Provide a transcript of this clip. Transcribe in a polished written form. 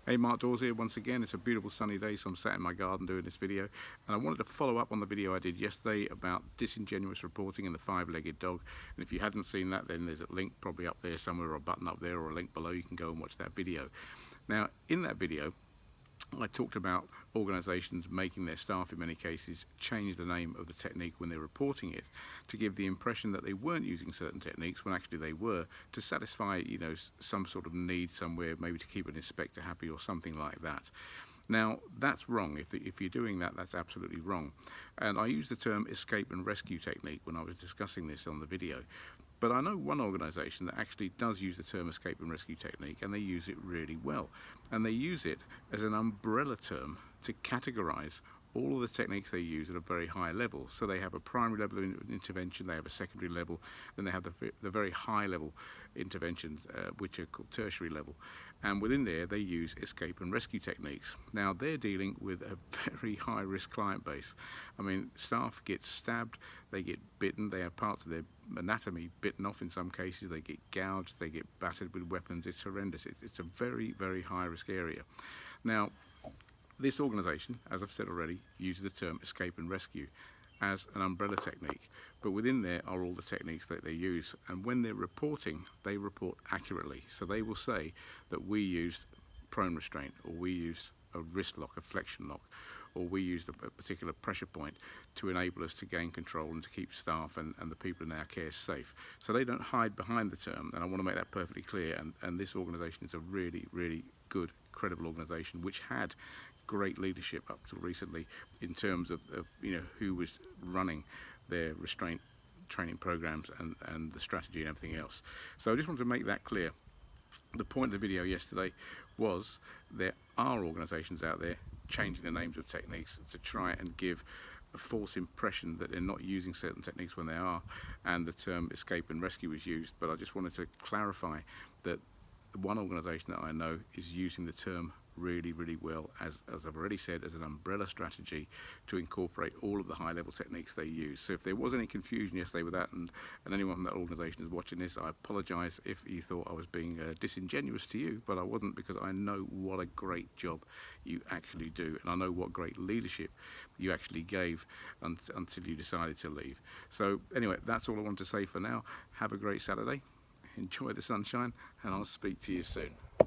Hey, Mark Dawes here once again. It's a beautiful sunny day, so I'm sat in my garden doing this video, and I wanted to follow up on the video I did yesterday about disingenuous reporting in the five-legged dog. And if you hadn't seen that, then there's a link probably up there somewhere, or a button up there, or a link below. You can go and watch that video. Now, in that video, I talked about organisations making their staff in many cases change the name of the technique when they're reporting it to give the impression that they weren't using certain techniques when actually they were, to satisfy, you know, some sort of need somewhere, maybe to keep an inspector happy or something like that. Now, that's wrong. If you're doing that, that's absolutely wrong. And I used the term escape and rescue technique when I was discussing this on the video. But I know one organisation that actually does use the term escape and rescue technique, and they use it really well. And they use it as an umbrella term to categorise all of the techniques they use at a very high level. So they have a primary level of intervention, they have a secondary level, then they have the very high level interventions, which are called tertiary level. And within there, they use escape and rescue techniques. Now, they're dealing with a very high-risk client base. I mean, staff get stabbed, they get bitten, they have parts of their anatomy bitten off in some cases, they get gouged, they get battered with weapons. It's horrendous. It's a very, very high-risk area. Now, this organisation, as I've said already, uses the term escape and rescue as an umbrella technique, but within there are all the techniques that they use, and when they're reporting, they report accurately. So they will say that we used prone restraint, or we used a wrist lock, a flexion lock, or we used a particular pressure point to enable us to gain control and to keep staff and the people in our care safe. So they don't hide behind the term, and I want to make that perfectly clear, and this organisation is a really, really good, credible organisation which had great leadership up till recently in terms of you know, who was running their restraint training programs and the strategy and everything else. So I just wanted to make that clear. The point of the video yesterday was there are organisations out there changing the names of techniques to try and give a false impression that they're not using certain techniques when they are, and the term escape and rescue is used. But I just wanted to clarify that one organisation that I know is using the term really, really well, as I've already said, as an umbrella strategy to incorporate all of the high-level techniques they use. So if there was any confusion yesterday with that, and anyone from that organisation is watching this, I apologise if you thought I was being disingenuous to you, but I wasn't, because I know what a great job you actually do, and I know what great leadership you actually gave until you decided to leave. So anyway, that's all I want to say for now. Have a great Saturday, enjoy the sunshine, and I'll speak to you soon.